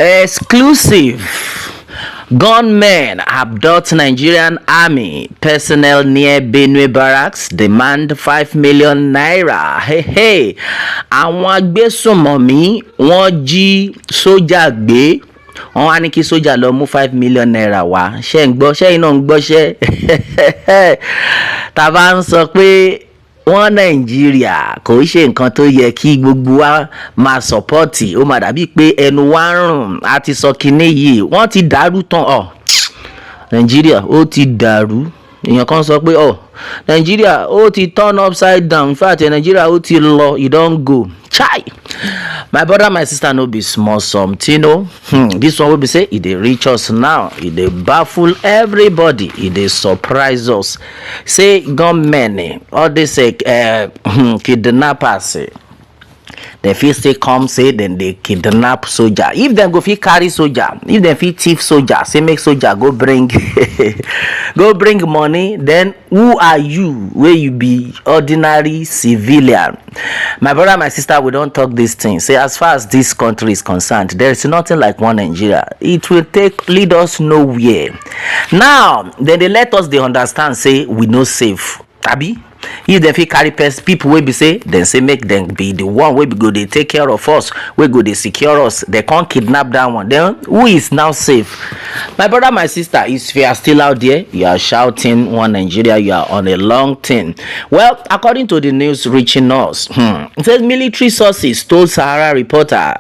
Exclusive. Gunmen abduct Nigerian army personnel near Benue barracks, demand 5 million naira. Hey. Àwọn Agbe Sunmomi wọ́n jí sójà gbé. Wọ́n wá ní kí sójà lọ mú 5 million naira wá. Ṣé ń gbọ́? Ṣé iná ń gbọ́ ṣẹ́? Tá bá ń sọ pé wọ́n Nàìjíríà kò ṣe nǹkan tó yẹ kí gbogbo wa máa sọpọ́ọ̀tì. Ó máa dàbí pé ẹnu wa ń rùn. A ti sọ kinní yìí wọ́n ti dàrú tán. Nàìjíríà ó ti dàrú. Èèyàn kan sọ pé Nàìjíríà ó ti turn upside down. In fact Nàìjíríà ó ti lọ, e don go. Chai! My brother, my sister, no be small something, no. This one will be say, dey reach us now. Dey baffle everybody. Dey surprise us. Say gunmen, all this kidnappers. They fit still come say then they kidnap soldier. If them go fit carry soldier, if them fit thief soldier, say make soldier go bring go bring money, then who are you where you be ordinary civilian? My brother, my sister, we don't talk this thing. Say as far as this country is concerned, there is nothing like one Nigeria. It will lead us nowhere. Now, then they let us they understand, say we no safe. Abi? If they fit carry people wey be say, then say make them be the one wey go they take care of us, wey go they secure us. They can't kidnap that one. Then who is now safe? My brother, my sister, if you are still out there, you are shouting one Nigeria, you are on a long thing. Well, according to the news reaching us, it says military sources told Sahara reporter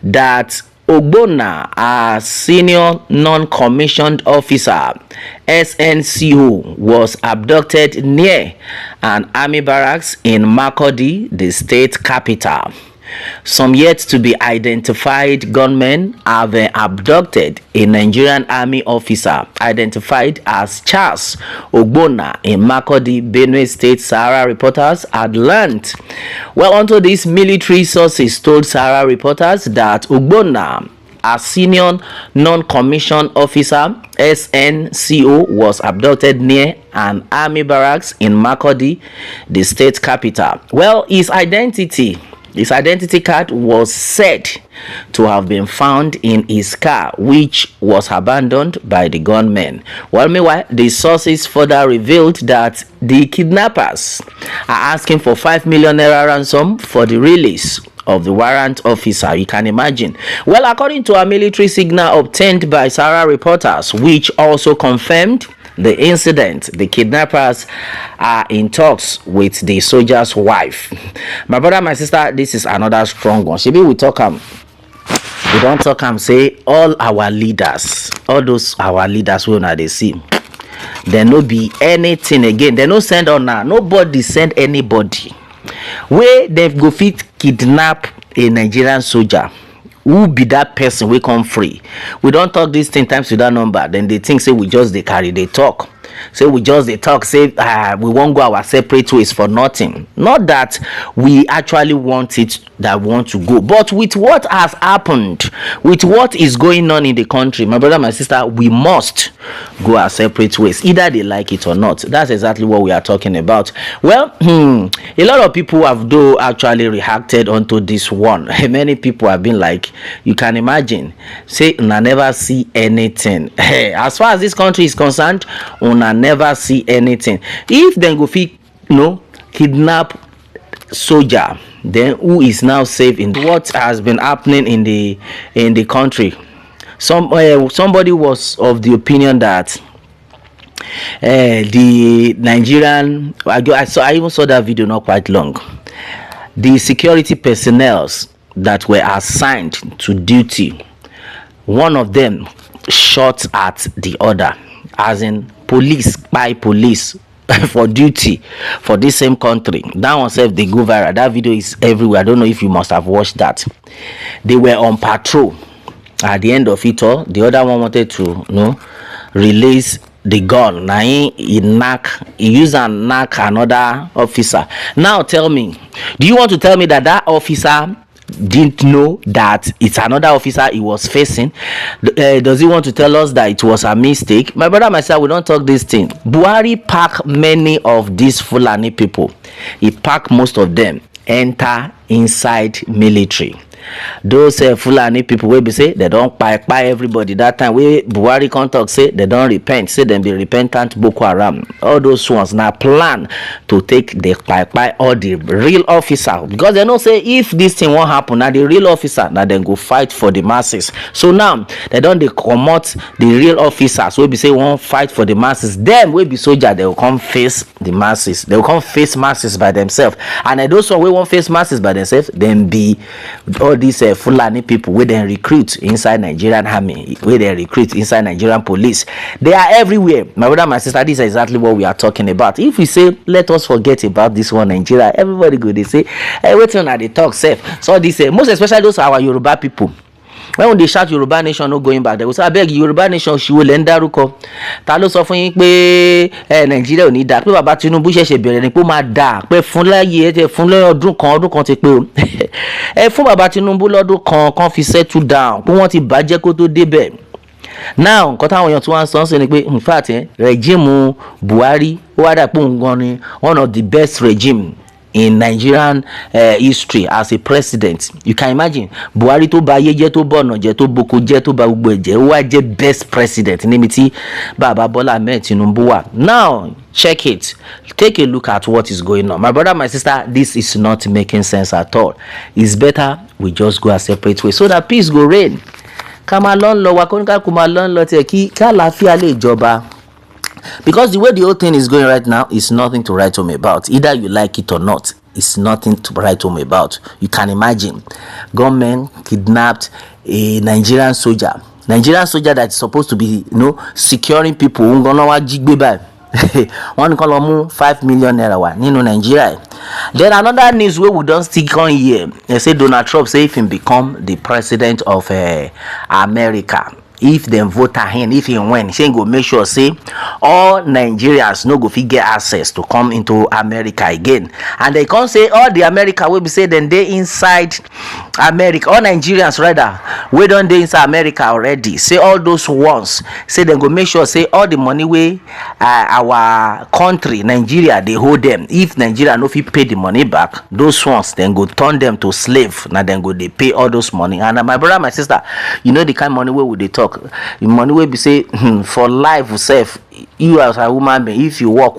that Ogbonna, a senior non-commissioned officer, SNCO, was abducted near an army barracks in Makurdi, the state capital. Some yet to be identified gunmen have been abducted a Nigerian army officer identified as Charles Ogbonna in Makurdi, Benue State, Sahara reporters had learned. Well, onto these military sources told Sahara reporters that Ogbonna, a senior non-commissioned officer, SNCO, was abducted near an army barracks in Makurdi, the state capital. Well, his identity card was said to have been found in his car, which was abandoned by the gunmen. Well, meanwhile, the sources further revealed that the kidnappers are asking for 5 million naira ransom for the release of the warrant officer. You can imagine. Well, according to a military signal obtained by Sahara reporters, which also confirmed the incident, the kidnappers are in talks with the soldier's wife. My brother, my sister, this is another strong one. Maybe we don't talk say all our leaders, all those our leaders we now they see, there no be anything again. They no send on now. Nobody send anybody where they go fit kidnap a Nigerian soldier. Who be that person we come free? We don't talk this 10 times with that number. Then they think say we just they carry they talk. Say we just they talk, say we won't go our separate ways for nothing. Not that we actually want it, that we want to go, but with what has happened, with what is going on in the country, my brother, my sister, we must go our separate ways, either they like it or not. That's exactly what we are talking about. Well, a lot of people have though actually reacted onto this one. Many people have been like, you can imagine, say una never see anything. As far as this country is concerned, una never see anything. If then go fit kidnap soldier, then who is now safe in what has been happening in the country? Somebody was of the opinion that the Nigerian, I even saw that video not quite long, the security personnel that were assigned to duty, one of them shot at the other, as in police by police for duty for this same country. That one self they go viral. That video is everywhere. I don't know if you must have watched that. They were on patrol. At the end of it all, the other one wanted to release the gun. Now he used and knock another officer. Now tell me, do you want to tell me that officer didn't know that it's another officer he was facing? Does he want to tell us that it was a mistake? My brother, myself, we don't talk this thing. Buhari pack many of these Fulani people. He pack most of them enter inside military. those Fulani people wey be say they don kpai everybody that time wey Buhari come talk say they don repent, say dem be repentant Boko Haram. All those ones na plan to take the kpai all the real officer, because they know say if this thing wan happen, na the real officer na dem go fight for the masses. So now they don dey comot the real officers wey be say wan fight for the masses. Them wey be soldier, they go come face the masses, they go come face masses by themselves. And those one wey wan face masses by themselves, dem be all these Fulani people wey dem recruit inside Nigerian army, wey dem recruit inside Nigerian police. They are everywhere, my brother, my sister. This is exactly what we are talking about. If we say let us forget about this one Nigeria, everybody go dey say wetin una dey talk sef. So this most especially those our Yoruba people, when they shout Yoruba nation no going back, they go say abeg Yoruba nation ṣiwo lẹ ń dárúkọ. Ta ló sọ fún yín pé Nàìjíríà ò ní dáa, pé bàbá Tinubu ṣẹ̀ṣẹ̀ bẹ̀rẹ̀ ni pé ó máa dáa, pé fún láyé ẹ fún ọdún kan ti pé o fún bàbá Tinubu lọ́dún kan fi settle down, pé wọ́n ti bàjẹ́ kó tó débẹ̀. Now nǹkan táwọn èèyàn tí wọ́n sọ ń sọ ni pé in fact regime Buhari ó wá dà pé òun gan ni one of the best regime in Nigerian history as a president. You can imagine Buhari tó ba ayé jẹ́, tó bọ̀nà jẹ́, tó boko jẹ́, tó ba gbogbo ẹ̀jẹ̀, ó wá jẹ́ best president níbi tí bàbá Bola Tinubu wà. Now check it, take a look at what is going on. My brother, my sister, this is not making sense at all. It's better we just go a separate way so that peace go reign. Ká máa lọ ń lọ wa, kóníkà kó máa lọ ń lọ tiẹ̀ kí àlàáfíà lè jọba. Because the way the whole thing is going right now is nothing to write home about. Either you like it or not, it's nothing to write home about. You can imagine government kidnapped a Nigerian soldier that is supposed to be, securing people. One call on 5 million naira wa nínú Nigeria. Then another news where we don't stick on here, they say Donald Trump say if he become the president of America, if dem vote him, if he win, she go make sure say all Nigerians no go fit get access to come into America again. And they can't say all the America will be say then they inside America, all Nigerians rather we don't dey inside America already, say all those ones, say they go make sure say all the money wey our country Nigeria they hold them, if Nigeria no fit pay the money back, those ones then go turn them to slave. Now then go they pay all those money. And my brother, my sister, you know the kind of money where would they talk, the money wey be say for life self, you as a woman being, if you work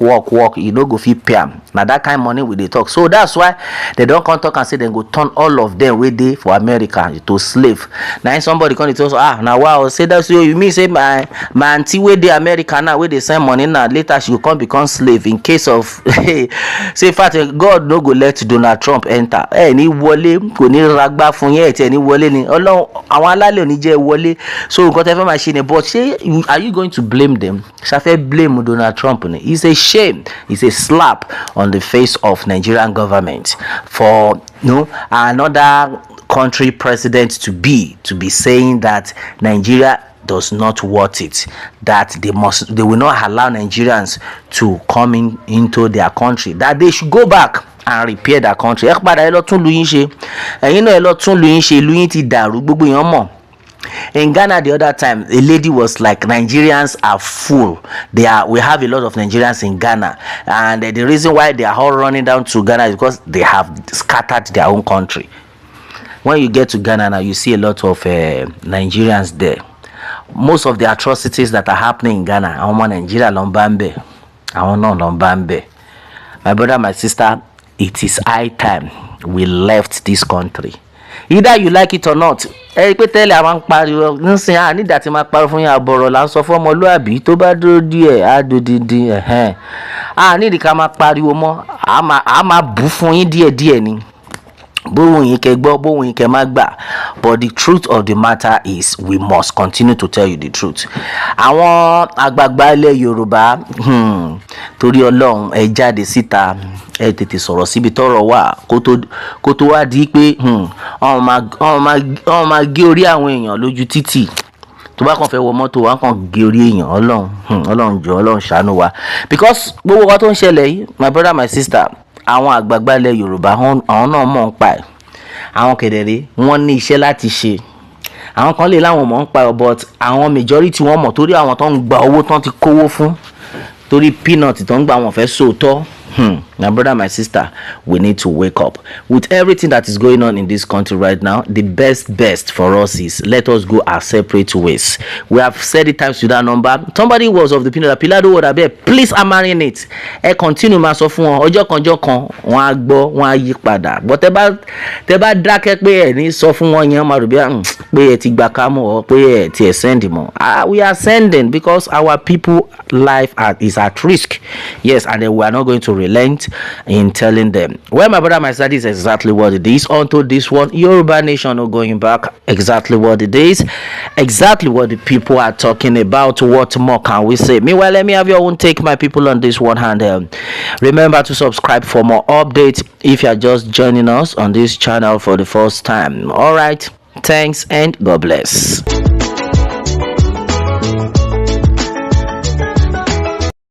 you no go fit pay am. Now that kind of money we dey talk. So that's why they don't come talk and say they go turn all of them wey dey for America to slave. Now somebody come tell us now wow, say that's you mean say my auntie wey dey America now wey dey send money now later she go come become slave in case of say fact God no go let Donald Trump enter. Ní wọlé kò ní ragbá fún yẹn tí ní wọlé ni Ọlọ́run àwọn alálẹ̀ ò ní jẹ́ wọlé. So nǹkan tẹ́ fẹ́ máa ṣe ni, but say are you going to blame them? Ṣàfẹ́ blame Donald Trump ni? It's a shame, it's a slap on the face of Nigerian government for another country president to be saying that Nigeria does not want it, that they will not allow Nigerians to come into their country, that they should go back and repair their country. Ẹ padà ẹ lọ tún lu yín ṣe, ẹ̀yin náà ẹ lọ tún lu yín ṣe, lu yín ti dàrú, gbogbo èèyàn mọ̀. In Ghana the other time, a lady was like, Nigerians are full. We have a lot of Nigerians in Ghana, and the reason why they are all running down to Ghana is because they have scattered their own country. When you get to Ghana now, you see a lot of Nigerians there. Most of the atrocities that are happening in Ghana, àwọn Nigeria ló ń bá ń bẹ̀, àwọn náà ló ń bá ń bẹ̀. My brother, my sister, it is high time we left this country. Either you like it or not. Pé tẹ́lẹ̀ àwọn pariwo nísìnyí nígbà tí máa pariwo fún yín àbọ̀rọ̀ là ń sọ fún ọmọlúàbí tó bá dúró díẹ̀ á dodidi nídìí ká máa pariwo mọ́, a máa bù fún yín díẹ̀díẹ̀ ni. Bóhun yín kẹ́ gbọ́, bóhun yín kẹ́ má gbà. But the truth of the matter is we must continue to tell you the truth. Àwọn àgbààgbà ilẹ̀ Yorùbá torí Ọlọ́run ẹ jáde síta, ẹ tètè sọ̀rọ̀ síbi tọ́rọ̀ wà kó tó wá di pé wọ́n máa gé orí àwọn èèyàn lójú títì. Tó bá kàn fẹ́ wọ mọ́tò wá kàn gé orí èèyàn. Ọlọ́run jọ̀ọ́, Ọlọ́run ṣàánú wa. Because gbogbo wa tó ń ṣẹlẹ̀ yìí, my brother, my sister, àwọn àgbààgbà ilẹ̀ Yorùbá àwọn náà mọ̀ ń pa ẹ̀. Àwọn kedere wọ́n ní iṣẹ́ láti ṣe. Àwọn kan lè láwọn mọ̀ ń pa ẹ̀, but àwọn majority wọ́n mọ̀ torí àwọn tó ń gba owó tán ti kówó fún, torí peanut tó ń gba wọn fẹ́ sòótọ́. My brother, my sister, we need to wake up. With everything that is going on in this country right now, the best for us is let us go our separate ways. We have said it times to that number. Somebody was of the opinion that Pilado would have been, please marrying it. Continue ma sọ fún wọn ọjọ́ kan wọ́n á gbọ́ wọ́n á yí padà. But tẹ́ bá dákẹ́ pé ẹ ní sọ fún wọn yẹn máa rò bí pé ẹ ti gbà ká mọ́ ọ pé ẹ ti ẹ send mọ́. We are sending because our people life is at risk. Yes, and then we are not going to relent in telling them. Well, my brother, my sister, this is exactly what it is. Onto this one, Yoruba Nation not going back. Exactly what it is. Exactly what the people are talking about. What more can we say? Meanwhile, let me have your own take, my people, on this one hand. Remember to subscribe for more updates if you are just joining us on this channel for the first time. All right. Thanks and God bless.